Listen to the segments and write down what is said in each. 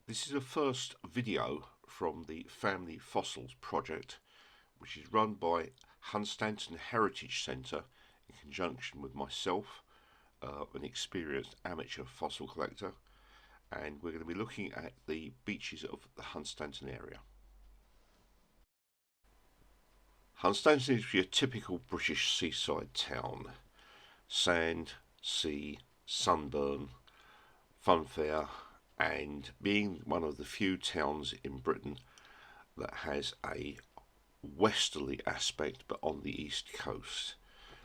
This is the first video from the Family Fossils project, which is run by Hunstanton Heritage Centre in conjunction with myself, an experienced amateur fossil collector, and we're going to be looking at the beaches of the Hunstanton area. Hunstanton is your typical British seaside town. Sand, sea, sunburn, funfair, and being one of the few towns in Britain that has a westerly aspect but on the east coast.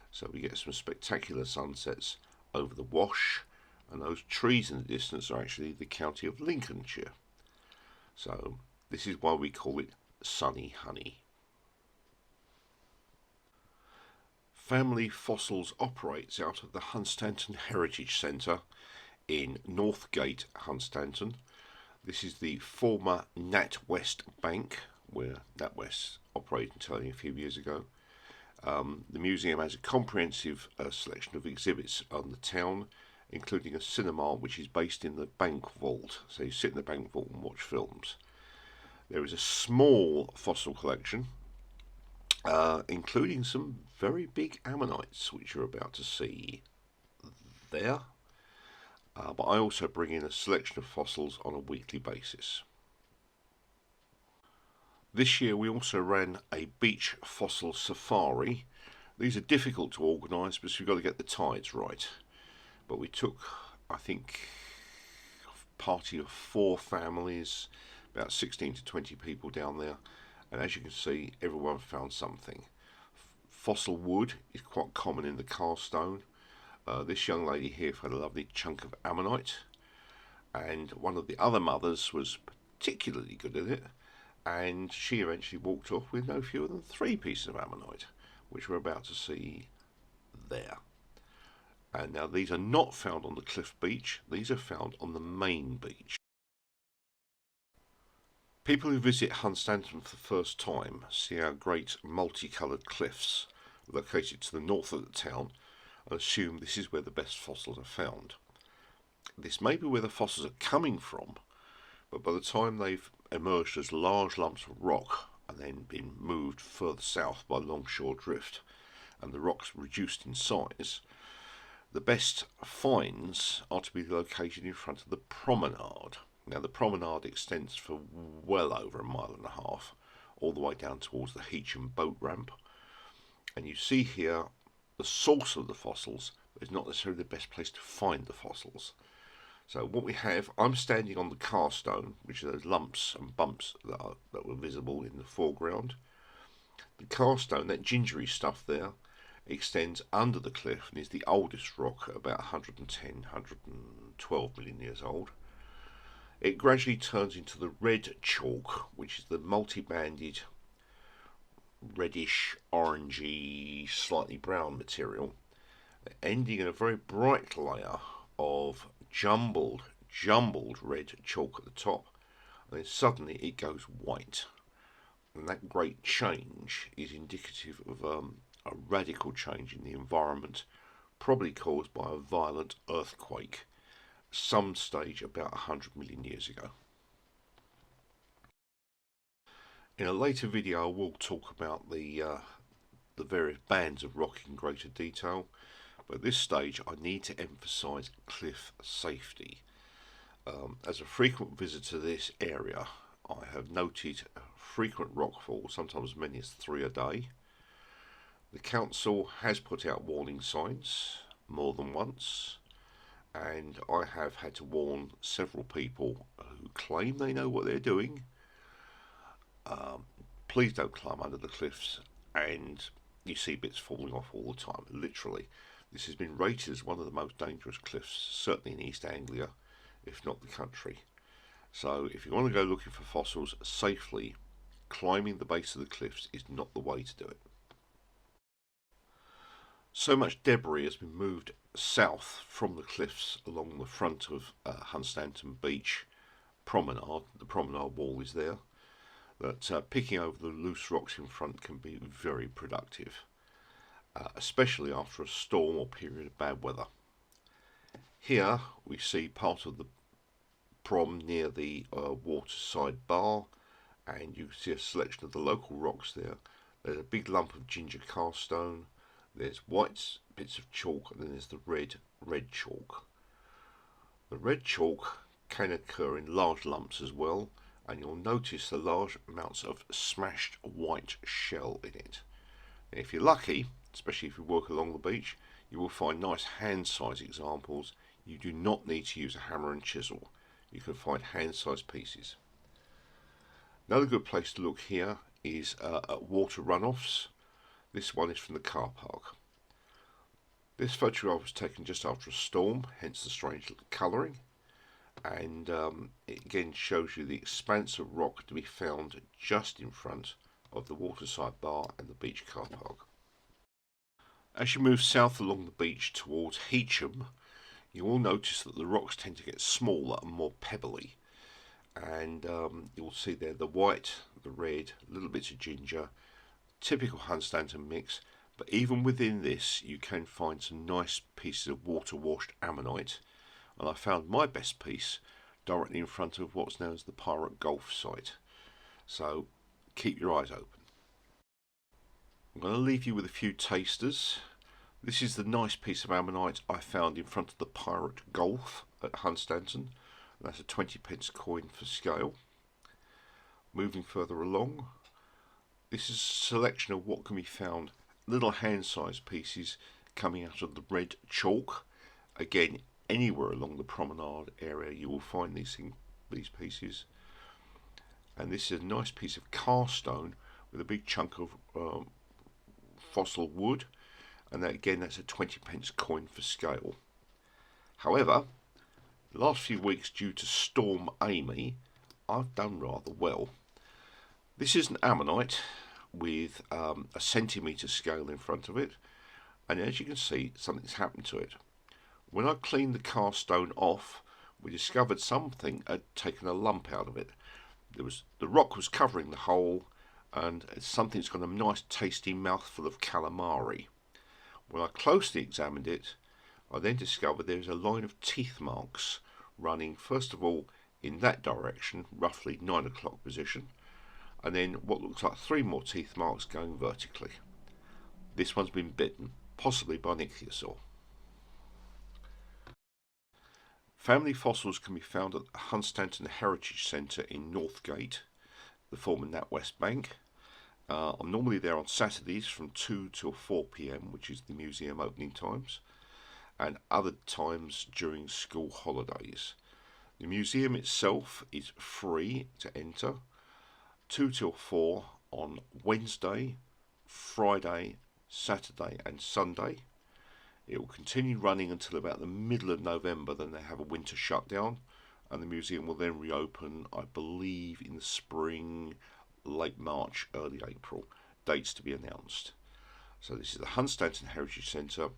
So we get some spectacular sunsets over the Wash, and those trees in the distance are actually the county of Lincolnshire. So this is why we call it Sunny Honey. Family Fossils operates out of the Hunstanton Heritage Centre in Northgate, Hunstanton. This is the former NatWest Bank, where NatWest operated until a few years ago. The museum has a comprehensive selection of exhibits on the town, including a cinema which is based in the bank vault. So you sit in the bank vault and watch films. There is a small fossil collection, including some very big ammonites, which you're about to see there. But I also bring in a selection of fossils on a weekly basis. This year we also ran a beach fossil safari. These are difficult to organise because we've got to get the tides right. But we took, I think, a party of 4 families, about 16 to 20 people down there. And as you can see, everyone found something. Fossil wood is quite common in the Carstone. This young lady here found a lovely chunk of ammonite, and one of the other mothers was particularly good at it, and she eventually walked off with no fewer than 3 pieces of ammonite, which we're about to see there. And now these are not found on the cliff beach, these are found on the main beach. People who visit Hunstanton for the first time see our great multicoloured cliffs located to the north of the town and assume this is where the best fossils are found. This may be where the fossils are coming from, but by the time they've emerged as large lumps of rock and then been moved further south by longshore drift and the rocks reduced in size, the best finds are to be located in front of the promenade. Now the promenade extends for well over 1.5 miles, all the way down towards the Heacham boat ramp, and you see here the source of the fossils, but it's not necessarily the best place to find the fossils. So what we have, I'm standing on the Carstone, which are those lumps and bumps that were visible in the foreground. The Carstone, that gingery stuff there, extends under the cliff and is the oldest rock, about 110, 112 million years old. It gradually turns into the red chalk, which is the multi-banded reddish, orangey, slightly brown material, ending in a very bright layer of jumbled red chalk at the top, and then suddenly it goes white. And that great change is indicative of a radical change in the environment, probably caused by a violent earthquake, some stage about 100 million years ago. In a later video I will talk about the various bands of rock in greater detail, but at this stage I need to emphasise cliff safety. As a frequent visitor to this area, I have noted frequent rockfall, sometimes as many as 3 a day. The council has put out warning signs more than once, and I have had to warn several people who claim they know what they're doing. Please don't climb under the cliffs, and you see bits falling off all the time, literally. This has been rated as one of the most dangerous cliffs, certainly in East Anglia, if not the country. So if you want to go looking for fossils safely, climbing the base of the cliffs is not the way to do it. So much debris has been moved south from the cliffs along the front of Hunstanton Beach promenade. The promenade wall is there. That picking over the loose rocks in front can be very productive, especially after a storm or period of bad weather. Here we see part of the prom near the waterside bar, and you can see a selection of the local rocks there. There's a big lump of ginger carstone, there's white bits of chalk, and then there's the red chalk. The red chalk can occur in large lumps as well, and you'll notice the large amounts of smashed white shell in it. And if you're lucky, especially if you work along the beach, you will find nice hand-size examples. You do not need to use a hammer and chisel. You can find hand-sized pieces. Another good place to look here is at water runoffs. This one is from the car park. This photograph was taken just after a storm, hence the strange colouring. And it again shows you the expanse of rock to be found just in front of the waterside bar and the beach car park. As you move south along the beach towards Heacham, you will notice that the rocks tend to get smaller and more pebbly. And you'll see there the white, the red, little bits of ginger, typical Hunstanton mix. But even within this, you can find some nice pieces of water-washed ammonite. And I found my best piece directly in front of what's known as the Pirate Gulf site. So keep your eyes open. I'm going to leave you with a few tasters. This is the nice piece of ammonite I found in front of the Pirate Gulf at Hunstanton. That's a 20p coin for scale. Moving further along, this is a selection of what can be found, little hand-sized pieces coming out of the red chalk. Again, anywhere along the promenade area you will find these pieces. And this is a nice piece of carstone with a big chunk of fossil wood, and that, again, that's a 20p coin for scale. However, the last few weeks, due to Storm Amy, I've done rather well. This is an ammonite with a centimetre scale in front of it, and as you can see, something's happened to it. When I cleaned the carstone off, we discovered something had taken a lump out of it. The rock was covering the hole, and something's got a nice tasty mouthful of calamari. When I closely examined it, I then discovered there is a line of teeth marks running first of all in that direction, roughly 9 o'clock position, and then what looks like 3 more teeth marks going vertically. This one's been bitten, possibly by an ichthyosaur. Family fossils can be found at the Hunstanton Heritage Centre in Northgate, the former NatWest Bank. I'm normally there on Saturdays from 2 till 4 p.m, which is the museum opening times, and other times during school holidays. The museum itself is free to enter, 2 till 4 on Wednesday, Friday, Saturday and Sunday. It will continue running until about the middle of November, then they have a winter shutdown, and the museum will then reopen, I believe, in the spring, late March, early April. Dates to be announced. So this is the Hunstanton Heritage Centre,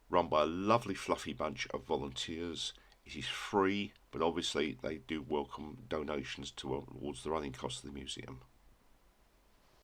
run by a lovely fluffy bunch of volunteers. It is free, but obviously they do welcome donations towards the running costs of the museum.